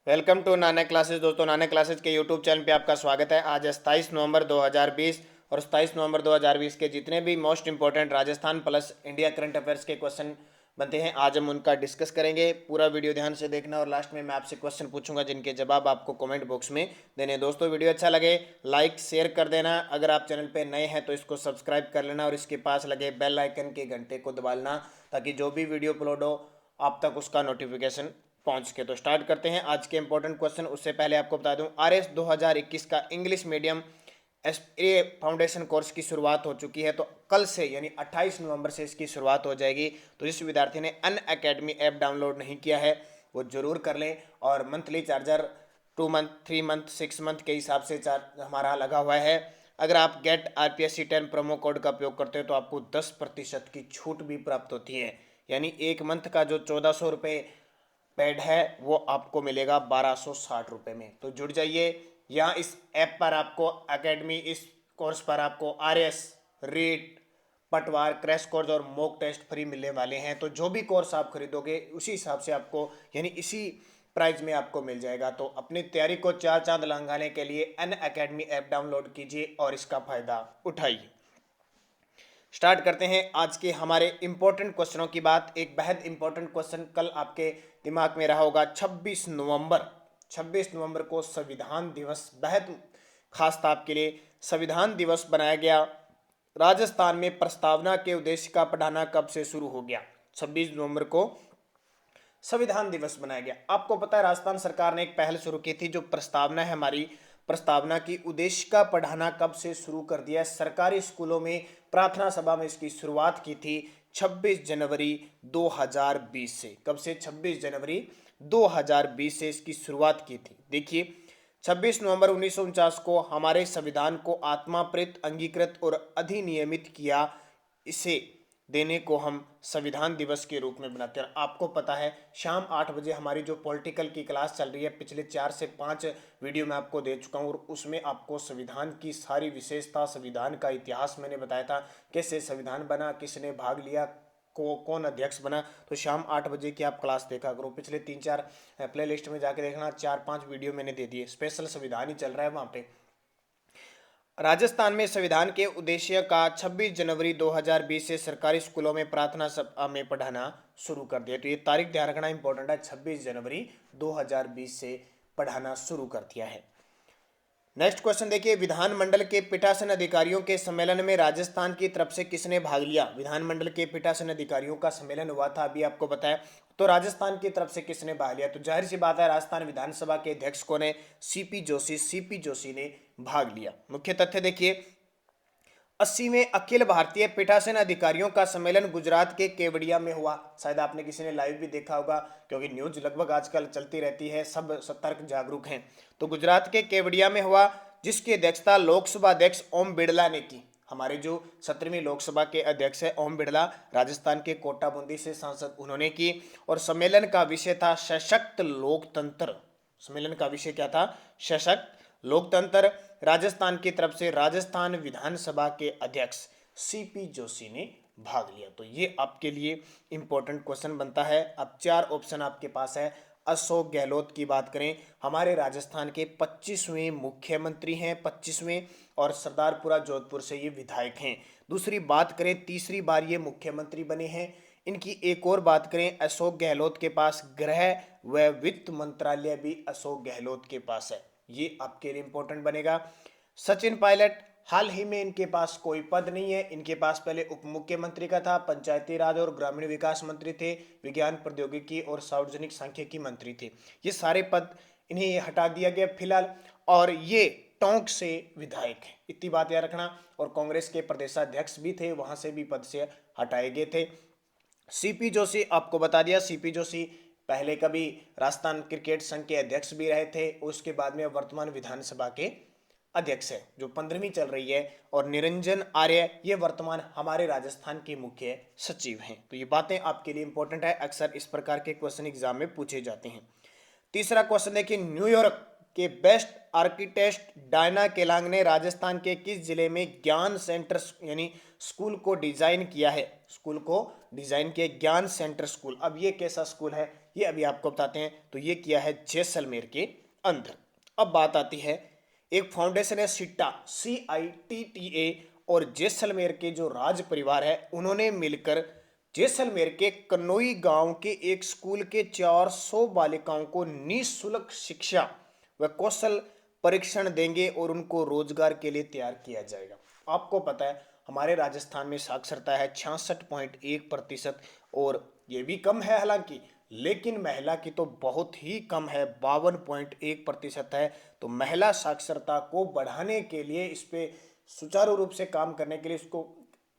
Welcome to Nanak classes. दोस्तों, Nanak classes के YouTube channel पे आपका स्वागत है। आज 27 नवंबर 2020 और 27 नवंबर 2020 के जितने भी most important Rajasthan plus India current affairs के क्वेश्चन बनते हैं, आज हम उनका डिस्कस करेंगे। पूरा वीडियो ध्यान से देखना और लास्ट में मैं आपसे क्वेश्चन पूछूंगा जिनके जवाब आपको कमेंट बॉक्स में देने। दोस्तों, वीडियो अच्छा लगे लाइक शेयर कर देना। अगर आप चैनल पे नए हैं तो इसको सब्सक्राइब कर लेना और इसके पास लगे बेल आइकन के घंटे को दबा लेना ताकि जो भी वीडियो अपलोड हो आप तक उसका नोटिफिकेशन पहुंच के। तो स्टार्ट करते हैं आज के इंपॉर्टेंट क्वेश्चन। उससे पहले आपको बता दूं, आरएस 2021 का English medium SA foundation course की शुरुआत हो चुकी है। तो कल से यानी 28 नवंबर से इसकी शुरुआत हो जाएगी। तो जिस विद्यार्थी ने अन अकेडमी ऐप डाउनलोड नहीं किया है वो जरूर कर लें। और monthly charger 2 month 3 month 6 month के हिसाब से चार्ज हमारा लगा हुआ है। अगर आप गेट आरपीएससी 10 प्रोमो कोड का उपयोग करते हो तो आपको 10% की छूट भी प्राप्त होती है। यानी एक मंथ का जो 1400 रुपये पेड है वो आपको मिलेगा 1260 रुपये में। तो जुड़ जाइए। यहाँ इस ऐप पर आपको एकेडमी, इस कोर्स पर आपको आरएस, रीट, पटवार, क्रैश कोर्स और मॉक टेस्ट फ्री मिलने वाले हैं। तो जो भी कोर्स आप खरीदोगे उसी हिसाब से आपको यानी इसी प्राइस में आपको मिल जाएगा। तो अपनी तैयारी को चार चांद लगाने के लिए अन अकेडमी ऐप डाउनलोड कीजिए और इसका फायदा उठाइए। स्टार्ट करते हैं आज के हमारे इंपॉर्टेंट क्वेश्चनों की बात। एक बेहद इंपॉर्टेंट क्वेश्चन कल आपके दिमाग में रहा होगा। 26 नवंबर को संविधान दिवस बेहद खास था आपके लिए। संविधान दिवस बनाया गया। राजस्थान में प्रस्तावना के उद्देश्य का पढ़ाना कब से शुरू हो गया? 26 नवंबर को संविधान दिवस बनाया गया। आपको पता है राजस्थान सरकार ने एक पहल शुरू की थी। जो प्रस्तावना है हमारी, प्रस्तावना की उद्देश्य का पढ़ाना कब से शुरू कर दिया है? सरकारी स्कूलों में प्रार्थना सभा में इसकी शुरुआत की थी 26 जनवरी 2020 से। कब से? 26 जनवरी 2020 से इसकी शुरुआत की थी। देखिए, 26 नवंबर 1949 को हमारे संविधान को आत्माप्रेत, अंगीकृत और अधिनियमित किया। इसे देने को हम संविधान दिवस के रूप में बनाते हैं। आपको पता है शाम 8 बजे हमारी जो पॉलिटिकल की क्लास चल रही है, पिछले 4 से 5 वीडियो मैं आपको दे चुका हूँ और उसमें आपको संविधान की सारी विशेषता, संविधान का इतिहास मैंने बताया था, कैसे संविधान बना, किसने भाग लिया, कौन अध्यक्ष बना। तो शाम 8 बजे की आप क्लास देखा करो। पिछले 3-4 प्ले लिस्ट में जाके देखना, 4-5 वीडियो मैंने दे दिए। स्पेशल संविधान ही चल रहा है वहाँ पे। राजस्थान में संविधान के उद्देश्य का 26 जनवरी 2020 से सरकारी स्कूलों में प्रार्थना सभा में पढ़ाना शुरू कर दिया। तो ये तारीख ध्यान रखना इंपॉर्टेंट है। 26 जनवरी 2020 से पढ़ाना शुरू कर दिया है। नेक्स्ट क्वेश्चन देखिए, विधानमंडल के पीठासीन अधिकारियों के सम्मेलन में राजस्थान की तरफ से किसने भाग लिया? विधानमंडल के पीठासीन अधिकारियों का सम्मेलन हुआ था, अभी आपको बताया। तो राजस्थान की तरफ से किसने भाग लिया? तो जाहिर सी बात है राजस्थान विधानसभा के अध्यक्ष कौन है? सीपी जोशी ने भाग लिया। मुख्य तथ्य देखिए, 80वें अखिल भारतीय पीठासीन अधिकारियों का सम्मेलन गुजरात के केवड़िया में हुआ। शायद आपने किसी ने लाइव भी देखा होगा क्योंकि न्यूज लगभग आजकल चलती रहती है, सब सतर्क जागरूक हैं। तो गुजरात के केवड़िया में हुआ, जिसकी अध्यक्षता लोकसभा अध्यक्ष ओम बिड़ला ने की। हमारे जो 17वीं लोकसभा के अध्यक्ष है ओम बिड़ला, राजस्थान के कोटा बूंदी से सांसद, उन्होंने की। और सम्मेलन का विषय था सशक्त लोकतंत्र। सम्मेलन का विषय क्या था? सशक्त लोकतंत्र। राजस्थान की तरफ से राजस्थान विधानसभा के अध्यक्ष सीपी जोशी ने भाग लिया। तो ये आपके लिए इंपॉर्टेंट क्वेश्चन बनता है। अब 4 ऑप्शन आपके पास है। अशोक गहलोत की बात करें, हमारे राजस्थान के 25वें मुख्यमंत्री हैं, 25वें, और सरदारपुरा जोधपुर से ये विधायक हैं। दूसरी बात करें, तीसरी बार ये मुख्यमंत्री बने हैं। इनकी एक और बात करें, अशोक गहलोत के पास गृह व वित्त मंत्रालय भी अशोक गहलोत के पास है। ये आपके लिए इंपॉर्टेंट बनेगा। सचिन पायलट, हाल ही में इनके पास कोई पद नहीं है। इनके पास पहले उप मुख्यमंत्री का था, पंचायती राज और ग्रामीण विकास मंत्री थे, विज्ञान प्रौद्योगिकी और सार्वजनिक सांख्यिकी मंत्री थे। ये सारे पद इन्हें हटा दिया गया फिलहाल, और ये टोंक से विधायक है। इतनी बात याद रखना। और कांग्रेस के प्रदेशाध्यक्ष भी थे, वहां से भी पद से हटाए गए थे। सीपी जोशी आपको बता दिया, सीपी जोशी पहले कभी राजस्थान क्रिकेट संघ के अध्यक्ष भी रहे थे, उसके बाद में वर्तमान विधानसभा के अध्यक्ष है जो 15वीं चल रही है। और निरंजन आर्य ये वर्तमान हमारे राजस्थान के मुख्य सचिव हैं। तो ये बातें आपके लिए इंपॉर्टेंट है, अक्सर इस प्रकार के क्वेश्चन एग्जाम में पूछे जाते हैं। तीसरा क्वेश्चन देखिए, न्यूयॉर्क के बेस्ट आर्किटेक्ट डायना केलांग ने राजस्थान के किस जिले में ज्ञान सेंटर यानी स्कूल को डिजाइन किया है? स्कूल को डिजाइन किया ज्ञान सेंटर स्कूल। अब ये कैसा स्कूल है ये अभी आपको बताते हैं। तो ये किया है जैसलमेर के अंदर। अब बात आती है, एक फाउंडेशन है सिट्टा, CITTA, और जैसलमेर के जो राज परिवार है उन्होंने मिलकर जैसलमेर के कन्नोई गांव के एक स्कूल के 400 बालिकाओं को निःशुल्क शिक्षा व कौशल परीक्षण देंगे और उनको रोजगार के लिए तैयार किया जाएगा। आपको पता है हमारे राजस्थान में साक्षरता है 66.1%, और ये भी कम है हालांकि, लेकिन महिला की तो बहुत ही कम है, 52.1% है। तो महिला साक्षरता को बढ़ाने के लिए, इस पे सुचारू रूप से काम करने के लिए, इसको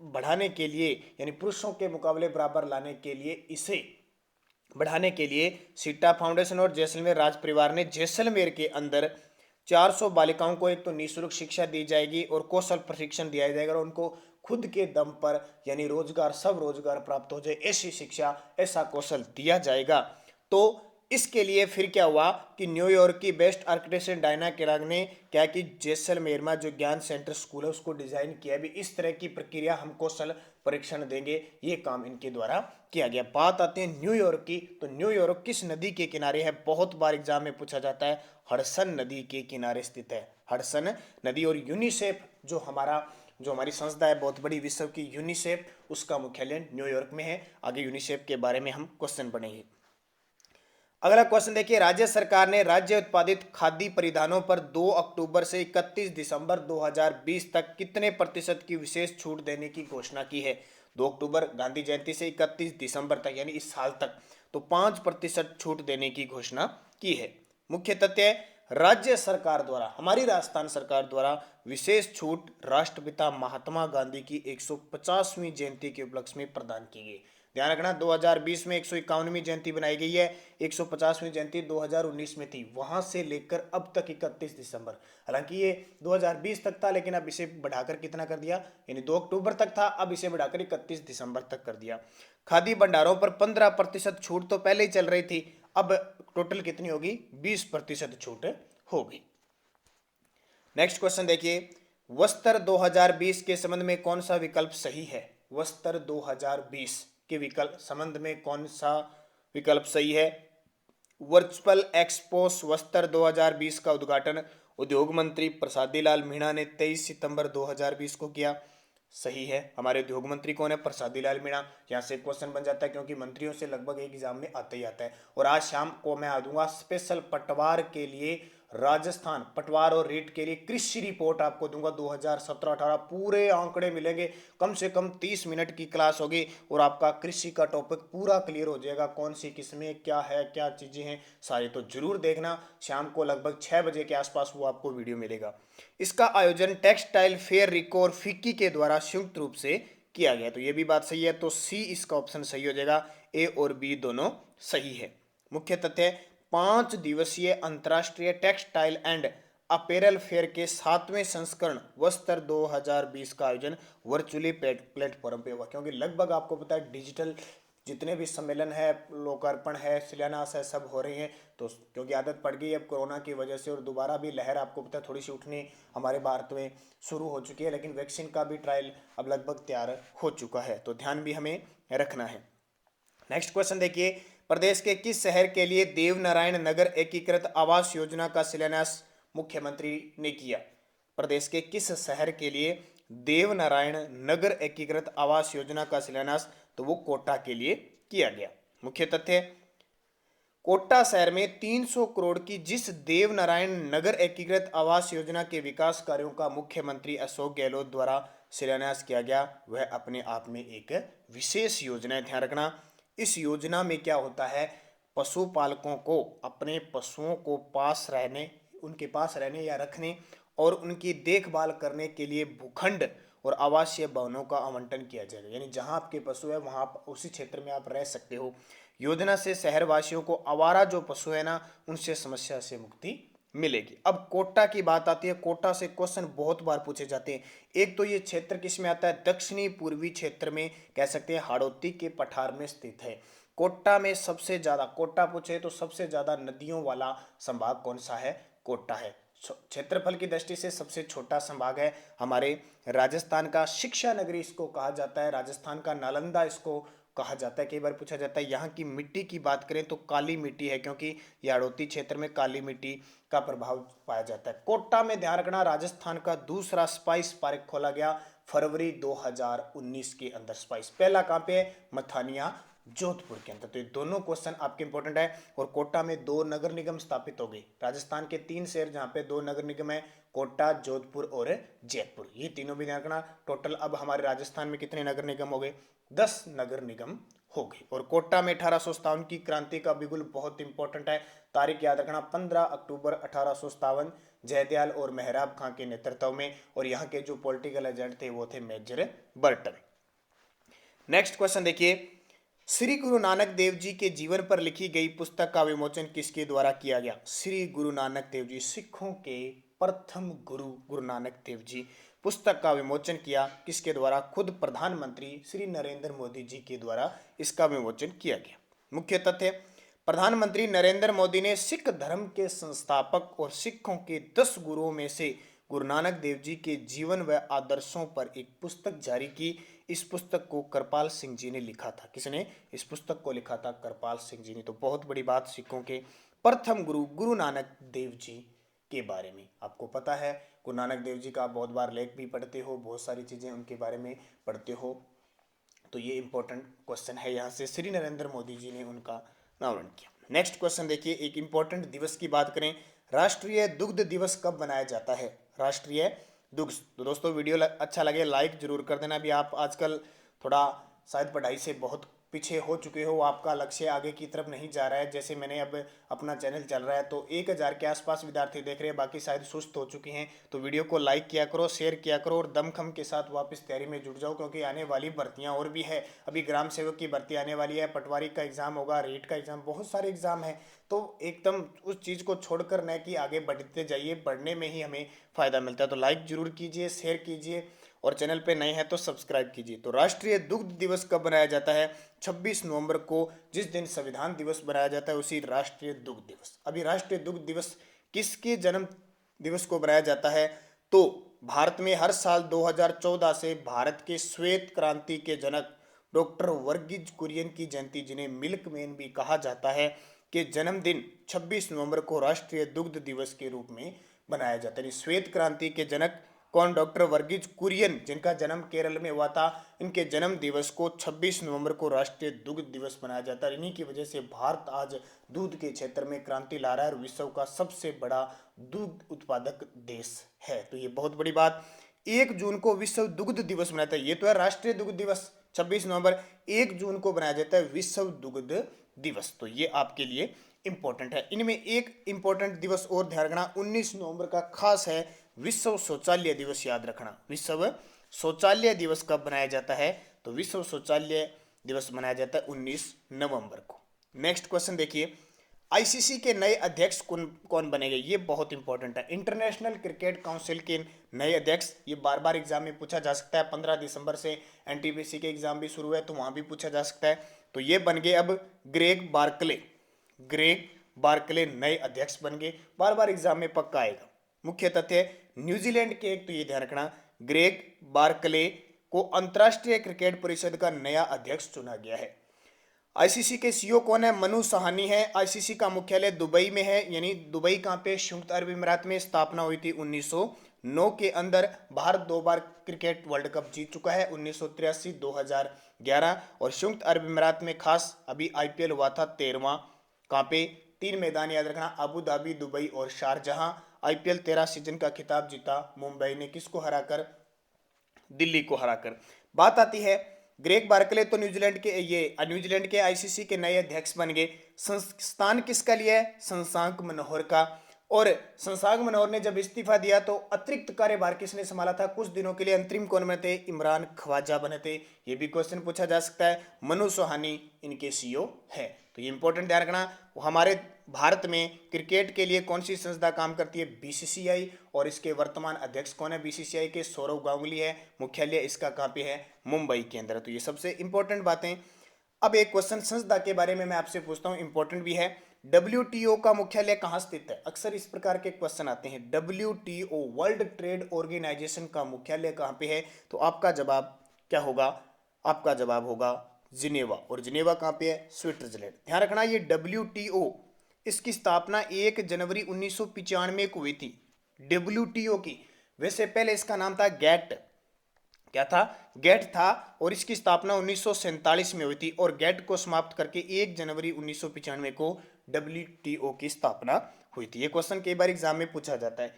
बढ़ाने के लिए, यानी पुरुषों के मुकाबले बराबर लाने के लिए, इसे बढ़ाने के लिए सिट्टा फाउंडेशन और जैसलमेर राज परिवार ने जैसलमेर के अंदर 400 बालिकाओं को एक तो निःशुल्क शिक्षा दी जाएगी और कौशल प्रशिक्षण दिया जाएगा, और उनको खुद के दम पर यानी रोजगार, सब रोजगार प्राप्त हो जाए, ऐसी शिक्षा, ऐसा कौशल दिया जाएगा। तो इसके लिए फिर क्या हुआ कि न्यूयॉर्क की बेस्ट आर्किटेक्ट डायना केराग ने क्या कि जैसलमेर में जो ज्ञान सेंटर स्कूल है उसको डिजाइन किया, भी इस तरह की प्रक्रिया हम कौशल परीक्षण देंगे, ये काम इनके द्वारा किया गया। बात आते हैं न्यूयॉर्क की, तो न्यूयॉर्क किस नदी के किनारे है? बहुत बार एग्जाम में पूछा जाता है, हडसन नदी के किनारे स्थित है, हडसन नदी। और यूनिसेफ जो हमारी संस्था है बहुत बड़ी विश्व की, यूनिसेफ, उसका मुख्यालय न्यूयॉर्क में है। आगे यूनिसेफ के बारे में हम क्वेश्चन पढ़ेंगे। अगला क्वेश्चन देखिए, राज्य सरकार ने राज्य उत्पादित खाद्य परिधानों पर 2 अक्टूबर से 31 दिसंबर 2020 तक कितने प्रतिशत की विशेष छूट देने की घोषणा की है? 2 अक्टूबर गांधी जयंती से 31 दिसंबर तक यानी इस साल तक, तो 5% छूट देने की घोषणा की है। मुख्य तथ्य, राज्य सरकार द्वारा, हमारी राजस्थान सरकार द्वारा विशेष छूट राष्ट्रपिता महात्मा गांधी की 150वीं जयंती के उपलक्ष्य में प्रदान की गई। ध्यान रखना 2020 में 151वीं जयंती बनाई गई है, 150वीं जयंती 2019 में थी, वहां से लेकर अब तक 31 दिसंबर। हालांकि ये 2020 तक था, लेकिन अब इसे बढ़ाकर कितना कर दिया, यानी 2 अक्टूबर तक था, अब इसे बढ़ाकर 31 दिसंबर तक कर दिया। खादी भंडारों पर 15% छूट तो पहले ही चल रही थी, अब टोटल कितनी होगी? 20% छूट होगी। नेक्स्ट क्वेश्चन देखिए, वस्त्र 2020 के संबंध में कौन सा विकल्प सही है? वस्त्र 2020 के विकल्प संबंध में कौन सा विकल्प सही है? वर्चुअल एक्सपो वस्त्र 2020 का उद्घाटन उद्योग मंत्री प्रसादी लाल मीणा ने 23 सितंबर 2020 को किया। सही है। हमारे उद्योग मंत्री कौन है? प्रसादी लाल मीणा। यहाँ से क्वेश्चन बन जाता है क्योंकि मंत्रियों से लगभग एक एग्जाम में आता ही आता है। और आज शाम को मैं आ दूंगा स्पेशल पटवार के लिए, राजस्थान पटवार और रीट के लिए कृषि रिपोर्ट आपको दूंगा 2017-18, पूरे आंकड़े मिलेंगे, कम से कम 30 मिनट की क्लास होगी और आपका कृषि का टॉपिक पूरा क्लियर हो जाएगा, कौन सी किस्में क्या है, क्या चीजें हैं सारी। तो जरूर देखना, शाम को लगभग 6 बजे के आसपास वो आपको वीडियो मिलेगा। इसका आयोजन टेक्सटाइल फेयर रिको और फिक्की के द्वारा संयुक्त रूप से किया गया। तो ये भी बात सही है, तो सी इसका ऑप्शन सही हो जाएगा, ए और बी दोनों सही है। मुख्य तथ्य, 5 दिवसीय अंतर्राष्ट्रीय टेक्सटाइल एंड अपेरल फेयर के 7वें संस्करण वस्त्र 2020 का आयोजन वर्चुअली प्लेटफॉर्म पे हुआ, क्योंकि लगभग आपको पता है डिजिटल जितने भी सम्मेलन है, लोकार्पण है, शिलान्यास है, सब हो रहे हैं। तो क्योंकि आदत पड़ गई अब कोरोना की वजह से, और दोबारा भी लहर आपको पता है थोड़ी सी उठनी हमारे भारत में शुरू हो चुकी है, लेकिन वैक्सीन का भी ट्रायल अब लगभग तैयार हो चुका है, तो ध्यान भी हमें रखना है। नेक्स्ट क्वेश्चन देखिए, प्रदेश के किस शहर के लिए देवनारायण नगर एकीकृत आवास योजना का शिलान्यास मुख्यमंत्री ने किया? प्रदेश के किस शहर के लिए देवनारायण नगर एकीकृत आवास योजना का शिलान्यास? तो वो कोटा के लिए किया गया। मुख्य तथ्य, कोटा शहर में 300 करोड़ की जिस देवनारायण नगर एकीकृत आवास योजना के विकास कार्यों का मुख्यमंत्री अशोक गहलोत द्वारा शिलान्यास किया गया, वह अपने आप में एक विशेष योजना है। ध्यान रखना, इस योजना में क्या होता है, पशुपालकों को अपने पशुओं को उनके पास रहने या रखने और उनकी देखभाल करने के लिए भूखंड और आवासीय भवनों का आवंटन किया जाएगा, यानी जहां आपके पशु है वहां उसी क्षेत्र में आप रह सकते हो। योजना से शहरवासियों को आवारा जो पशु है ना, उनसे समस्या से मुक्ति मिलेगी। अब कोटा की बात आती है, कोटा से क्वेश्चन बहुत बार पूछे जाते हैं। एक तो ये क्षेत्र किस में आता है? दक्षिणी पूर्वी क्षेत्र में, कह सकते हैं हाड़ौती के पठार में स्थित है। कोटा में सबसे ज्यादा, कोटा पूछे तो सबसे ज्यादा नदियों वाला संभाग कौन सा है? कोटा है। क्षेत्रफल की दृष्टि से सबसे छोटा संभाग है हमारे राजस्थान का। शिक्षा नगरी इसको कहा जाता है, राजस्थान का नालंदा इसको कहा जाता है, कई बार पूछा जाता है। यहाँ की मिट्टी की बात करें तो काली मिट्टी है, क्योंकि याडोती क्षेत्र में काली मिट्टी का प्रभाव पाया जाता है। कोटा में ध्यान रखना, राजस्थान का दूसरा स्पाइस पार्क खोला गया फरवरी 2019 के अंदर। स्पाइस पहला कहाँ पे है? मथानिया जोधपुर के अंदर। तो ये दोनों क्वेश्चन आपके इंपॉर्टेंट है। और कोटा में 2 नगर निगम स्थापित हो गए। राजस्थान के 3 शहर जहाँ पे 2 नगर निगम है, कोटा, जोधपुर और जयपुर, ये तीनों भी ध्यान रखना। टोटल अब हमारे राजस्थान में कितने नगर निगम हो गए? 10 नगर निगम हो गए। और कोटा में 1857 की क्रांति का बिगुल बहुत इंपॉर्टेंट है, तारीख याद रखना 15 अक्टूबर 1857, जयदयाल और मेहराब खां के नेतृत्व में। और यहाँ के जो पॉलिटिकल एजेंट थे वो थे मेजर बर्टन। नेक्स्ट क्वेश्चन देखिए, श्री गुरु नानक देव जी के जीवन पर लिखी गई पुस्तक का विमोचन किसके द्वारा किया गया? श्री गुरु नानक देव जी, सिखों के प्रथम गुरु गुरु नानक देव जी, पुस्तक का विमोचन किया किसके द्वारा? खुद प्रधानमंत्री श्री नरेंद्र मोदी जी के द्वारा इसका विमोचन किया गया। मुख्य तथ्य, प्रधानमंत्री नरेंद्र मोदी ने सिख धर्म के संस्थापक और सिखों के 10 गुरुओं में से गुरु नानक देव जी के जीवन व आदर्शों पर एक पुस्तक जारी की। इस पुस्तक को कृपाल सिंह जी ने लिखा था। किसने इस पुस्तक को लिखा था? कृपाल सिंह जी ने। तो बहुत बड़ी बात, सिखों के प्रथम गुरु गुरु नानक देव जी के बारे में आपको पता है। गुरु नानक देव जी का आप बहुत बार लेख भी पढ़ते हो, बहुत सारी चीजें उनके बारे में पढ़ते हो। तो ये इंपॉर्टेंट क्वेश्चन है। यहाँ से श्री नरेंद्र मोदी जी ने उनका नामकरण किया। नेक्स्ट क्वेश्चन देखिए, एक इंपॉर्टेंट दिवस की बात करें, राष्ट्रीय दुग्ध दिवस कब मनाया जाता है? राष्ट्रीय दुग्ध। तो दोस्तों वीडियो अच्छा लगे लाइक जरूर कर देना। भी आप आजकल थोड़ा शायद पढ़ाई से बहुत पीछे हो चुके हो, आपका लक्ष्य आगे की तरफ नहीं जा रहा है। जैसे मैंने अब अपना चैनल चल रहा है तो 1000 के आसपास विद्यार्थी देख रहे हैं, बाकी शायद सुस्त हो चुके हैं। तो वीडियो को लाइक किया करो, शेयर किया करो और दमखम के साथ वापस तैयारी में जुट जाओ, क्योंकि आने वाली भर्तियां और भी है। अभी ग्राम सेवक की भर्ती आने वाली है, पटवारी का एग्जाम होगा, रेट का एग्जाम, बहुत सारे एग्जाम है। तो एकदम उस चीज़ को छोड़कर न कि आगे बढ़ते जाइए, बढ़ने में ही हमें फ़ायदा मिलता है। तो लाइक जरूर कीजिए, शेयर कीजिए और चैनल पे नए हैं तो सब्सक्राइब कीजिए। तो राष्ट्रीय दुग्ध दिवस कब मनाया जाता है? 26 नवंबर को, जिस दिन संविधान दिवस मनाया जाता है उसी राष्ट्रीय दुग्ध दिवस। अभी राष्ट्रीय दुग्ध दिवस किसके जन्म दिवस को मनाया जाता है? तो भारत में हर साल 2014 से भारत के श्वेत क्रांति के जनक डॉक्टर वर्गीज कुरियन की जयंती, जिन्हें मिल्कमैन भी कहा जाता है, के जन्मदिन 26 नवंबर को राष्ट्रीय दुग्ध दिवस के रूप में मनाया जाता है। श्वेत क्रांति के जनक कौन? डॉक्टर वर्गीज कुरियन, जिनका जन्म केरल में हुआ था। इनके जन्म दिवस को 26 नवंबर को राष्ट्रीय दुग्ध दिवस मनाया जाता है। इन्हीं की वजह से भारत आज दूध के क्षेत्र में क्रांति ला रहा है और विश्व का सबसे बड़ा दूध उत्पादक देश है। तो ये बहुत बड़ी बात। 1 जून को विश्व दुग्ध दिवस मनाता है। ये तो है राष्ट्रीय दुग्ध दिवस 26 नवंबर, 1 जून को मनाया जाता है विश्व दुग्ध दिवस। तो ये आपके लिए इंपॉर्टेंट है। इनमें एक इंपॉर्टेंट दिवस और ध्यान रखना, 19 नवंबर का खास है, विश्व शौचालय दिवस। याद रखना, विश्व शौचालय दिवस कब मनाया जाता है? तो विश्व शौचालय दिवस मनाया जाता है 19 नवंबर को। नेक्स्ट क्वेश्चन देखिए, आईसीसी के नए अध्यक्ष कौन बनेंगे? ये बहुत इंपॉर्टेंट है। इंटरनेशनल क्रिकेट काउंसिल के नए अध्यक्ष, ये बार बार एग्जाम में पूछा जा सकता है। 15 दिसंबर से एनटीपीसी के एग्जाम भी शुरू है तो वहां भी पूछा जा सकता है। तो ये बन गए अब ग्रेग बार्कले। ग्रेग बार्कले नए अध्यक्ष बन गए, बार बार एग्जाम में पक्का आएगा। मुख्य तथ्य, न्यूजीलैंड के एक, तो ये ध्यान रखना, ग्रेग बार्कले को अंतर्राष्ट्रीय क्रिकेट परिषद का नया अध्यक्ष चुना गया है। आईसीसी के सीईओ कौन है? मनु सहानी है। आईसीसी का मुख्यालय दुबई में है, यानी दुबई कहाँ पे? संयुक्त अरब अमीरात में। स्थापना हुई थी 1909 के अंदर। भारत 2 बार क्रिकेट वर्ल्ड कप जीत चुका है, 1983, 2011। और संयुक्त अरब अमीरात में खास अभी आईपीएल हुआ था 13वां। कहाँ पे? 3 मैदान याद रखना, अबू धाबी, दुबई और शारजहां। आईपीएल 13 सीजन का खिताब जीता मुंबई ने, किसको हराकर? दिल्ली को हराकर। बात आती है ग्रेग बार्कले, तो न्यूजीलैंड के आईसीसी के नए अध्यक्ष बन गए। स्थान किसका लिया है? शशांक मनोहर का। और शशांक मनोहर ने जब इस्तीफा दिया तो अतिरिक्त कार्यभार किसने संभाला था? कुछ दिनों के लिए अंतरिम कौन बने थे? इमरान ख्वाजा बने थे। ये भी क्वेश्चन पूछा जा सकता है। मनु सोहानी इनके सीईओ है। तो ये इंपॉर्टेंट ध्यान रखना। हमारे भारत में क्रिकेट के लिए कौन सी संस्था काम करती है? बीसीसीआई। और इसके वर्तमान अध्यक्ष कौन है बीसीसीआई के? सौरव गांगुली है। मुख्यालय इसका कहाँ पे है? मुंबई के अंदर। तो ये सबसे इंपॉर्टेंट बातें। अब एक क्वेश्चन संस्था के बारे में मैं आपसे पूछता हूँ, इंपॉर्टेंट भी है। डब्ल्यूटीओ का मुख्यालय कहाँ स्थित है? अक्सर इस प्रकार के क्वेश्चन आते हैं। डब्ल्यूटीओ, वर्ल्ड ट्रेड ऑर्गेनाइजेशन का मुख्यालय कहाँ पे है? तो आपका जवाब क्या होगा? आपका जवाब होगा जिनेवा, और जिनेवा कहाँ पे है? स्विट्जरलैंड। ध्यान रखना ये WTO, इसकी स्थापना 1 जनवरी 1995 को हुई थी, WTO की। वैसे पहले इसका नाम था गैट, क्या था? गैट था, और इसकी स्थापना 1947 में हुई थी, और गैट को समाप्त करके 1 जनवरी 1995 को WTO की स्थापना हुई थी। ये क्वेश्चन कई बार एग्जाम में पूछा जाता है।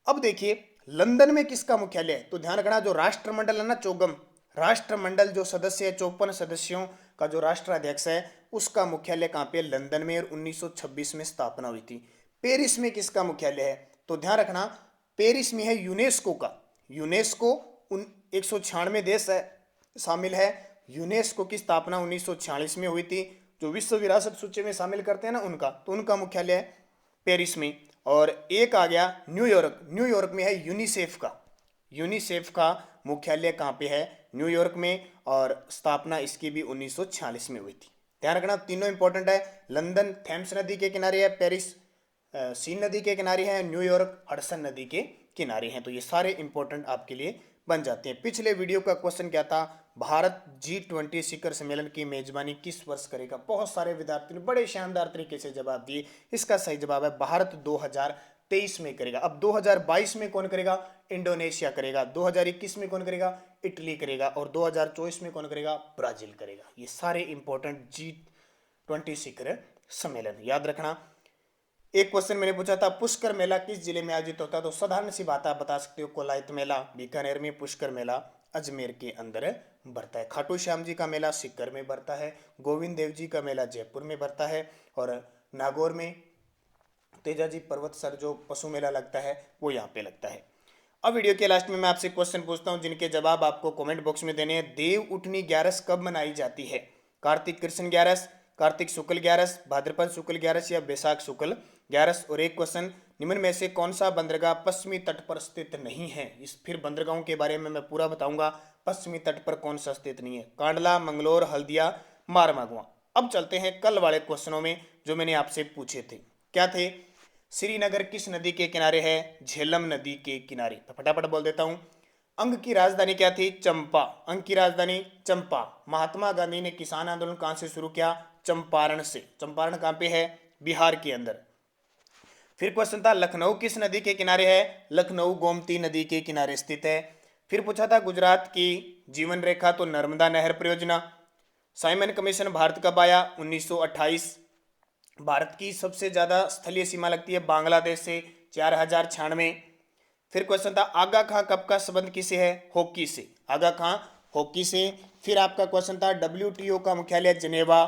अब देखिए लंदन में किसका मुख्यालय है? तो ध्यान रखना जो राष्ट्रमंडल है ना, चौगम राष्ट्रमंडल जो सदस्य है, 54 सदस्यों का जो राष्ट्राध्यक्ष है, उसका मुख्यालय कहाँ पे? लंदन में, और 1926 में स्थापना हुई थी। पेरिस में किसका मुख्यालय है? तो ध्यान रखना पेरिस में है यूनेस्को का। यूनेस्को 196 देश है शामिल है। यूनेस्को की स्थापना 1946 में हुई थी, जो विश्व विरासत सूची में शामिल करते हैं ना उनका, तो उनका मुख्यालय है पेरिस में। और एक आ गया न्यूयॉर्क, न्यूयॉर्क में है यूनिसेफ का। यूनिसेफ का मुख्यालय कहाँ पे है? न्यूयॉर्क में, और स्थापना इसकी भी 1946 में हुई थी। ध्यान रखना तीनों इंपॉर्टेंट है। लंदन थेम्स नदी के किनारे है, पेरिस सीन नदी के किनारे है, न्यूयॉर्क हडसन नदी के किनारे हैं। तो ये सारे इंपॉर्टेंट आपके लिए बन जाते हैं। पिछले वीडियो का क्वेश्चन क्या था? भारत G20 शिखर सम्मेलन की मेजबानी किस वर्ष करेगा? बहुत सारे विद्यार्थियों ने बड़े शानदार तरीके से जवाब दिए। इसका सही जवाब है भारत 2023 में करेगा। अब 2022 में कौन करेगा? इंडोनेशिया करेगा। 2021 में कौन करेगा? इटली करेगा। और 2024 में कौन करेगा? ब्राजील करेगा। ये सारे इंपॉर्टेंट G20 शिखर सम्मेलन याद रखना। एक क्वेश्चन मैंने पूछा था पुष्कर मेला किस जिले में आयोजित होता है? तो साधारण सी बात आप बता सकते हो, कोलायत मेला बीकानेर में, पुष्कर मेला अजमेर के अंदर बढ़ता है, खाटू श्याम जी का मेला सीकर में बढ़ता है, गोविंद देव जी का मेला जयपुर में बढ़ता है, और नागौर में तेजाजी पर्वत सर जो पशु मेला लगता है वो यहाँ पे लगता है। अब वीडियो के लास्ट में मैं आपसे क्वेश्चन पूछता हूँ जिनके जवाब आपको कमेंट बॉक्स में देने हैं। देव उठनी ग्यारस कब मनाई जाती है? कार्तिक कृष्ण ग्यारस, कार्तिक शुक्ल ग्यारस, भाद्रपद शुक्ल ग्यारस, या बैसाख शुक्ल ग्यारस। और एक क्वेश्चन, निम्न में से कौन सा बंदरगाह पश्चिमी तट पर स्थित नहीं है? इस फिर बंदरगाहों के बारे में मैं पूरा बताऊंगा। पश्चिमी तट पर कौन सा स्थित नहीं है? कांडला, मंगलोर, हल्दिया, मारमागुआ। अब चलते हैं कल वाले क्वेश्चनों में जो मैंने आपसे पूछे थे। क्या थे? श्रीनगर किस नदी के किनारे है? झेलम नदी के किनारे। तो फटाफट बोल देता हूं। अंग की राजधानी क्या थी? चंपा। अंग की राजधानी चंपा। महात्मा गांधी ने किसान आंदोलन कहां से शुरू किया? चंपारण से। चंपारण कहां पे है? बिहार के अंदर। फिर क्वेश्चन था लखनऊ किस नदी के किनारे है? लखनऊ गोमती नदी के किनारे स्थित है। फिर पूछा था गुजरात की जीवन रेखा, तो नर्मदा नहर परियोजना। साइमन कमीशन भारत कब आया? 1928। भारत की सबसे ज्यादा स्थलीय सीमा लगती है बांग्लादेश से, 4096। फिर क्वेश्चन था आगा खां कप का संबंध किसे है? हॉकी से। आगा खां हॉकी से। फिर आपका क्वेश्चन था WTO का मुख्यालय जिनेवा।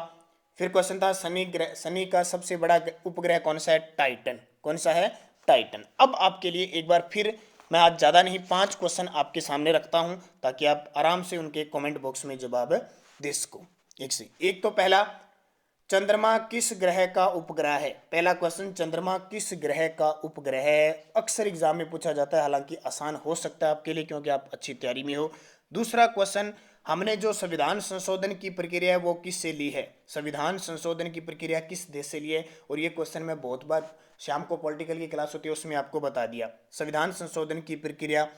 फिर क्वेश्चन था शनि का सबसे बड़ा उपग्रह कौन सा है? टाइटन। कौन सा है? टाइटन। अब आपके लिए एक बार फिर मैं आज ज़्यादा नहीं 5 क्वेश्चन आपके सामने रखता हूं ताकि आप आराम से उनके कमेंट बॉक्स में जवाब दे सको। एक तो पहला, चंद्रमा किस ग्रह का उपग्रह है? पहला क्वेश्चन, चंद्रमा किस ग्रह का उपग्रह है? अक्सर एग्जाम में पूछा जाता है, हालांकि आसान हो सकता है आपके लिए क्योंकि आप अच्छी तैयारी में हो। दूसरा क्वेश्चन, हमने जो संविधान संशोधन की प्रक्रिया है वो किससे ली है? संविधान संशोधन की प्रक्रिया किस देश से ली है? और ये क्वेश्चन मैं बहुत बार शाम को पॉलिटिकल की क्लास होती है उसमें आपको बता दिया संविधान संशोधन की प्रक्रिया।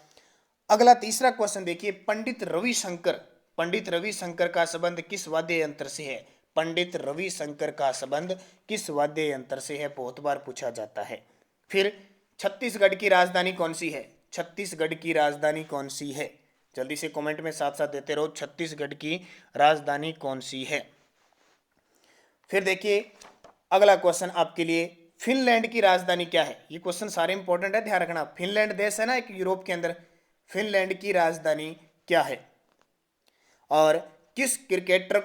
अगला तीसरा क्वेश्चन देखिए, पंडित रविशंकर का संबंध किस वाद्य यंत्र से है? पंडित रविशंकर का संबंध किस वाद्य यंत्र से है? बहुत बार पूछा जाता है। फिर छत्तीसगढ़ की राजधानी कौन सी है? छत्तीसगढ़ की राजधानी कौन सी है? जल्दी से कमेंट में साथ साथ देते रहो, छत्तीसगढ़ की राजधानी कौन सी है? फिर देखिए अगला क्वेश्चन आपके लिए, फिनलैंड की राजधानी क्या है? ये क्वेश्चन सारे इंपॉर्टेंट है, ध्यान रखना। फिनलैंड देश है ना एक यूरोप के अंदर, फिनलैंड की राजधानी क्या है? और किस क्रिकेटर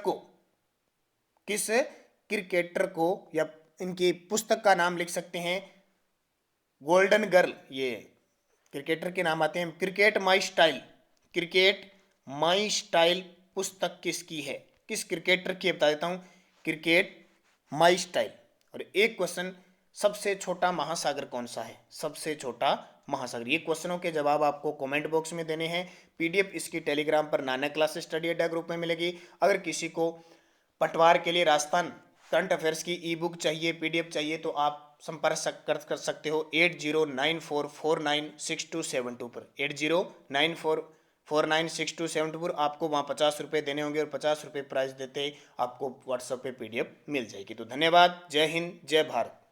को या इनकी पुस्तक का नाम लिख सकते हैं गोल्डन गर्ल, ये क्रिकेटर के नाम आते हैं। क्रिकेट माई स्टाइल पुस्तक किसकी है? किस क्रिकेटर की बता देता हूं, क्रिकेट माई स्टाइल। और एक क्वेश्चन, सबसे छोटा महासागर कौन सा है? सबसे छोटा महासागर। ये क्वेश्चनों के जवाब आपको कमेंट बॉक्स में देने हैं। PDF इसकी टेलीग्राम पर नानक क्लास स्टडी अड्डा ग्रुप में मिलेगी। अगर किसी को पटवार के लिए राजस्थान करंट अफेयर्स की ई-बुक चाहिए, PDF चाहिए तो आप संपर्क कर सकते हो 8094496272 पर, 8094 496274। आपको वहाँ 50 रुपये देने होंगे और 50 रुपये प्राइस देते ही आपको व्हाट्सएप पे PDF मिल जाएगी। तो धन्यवाद। जय हिंद, जय भारत।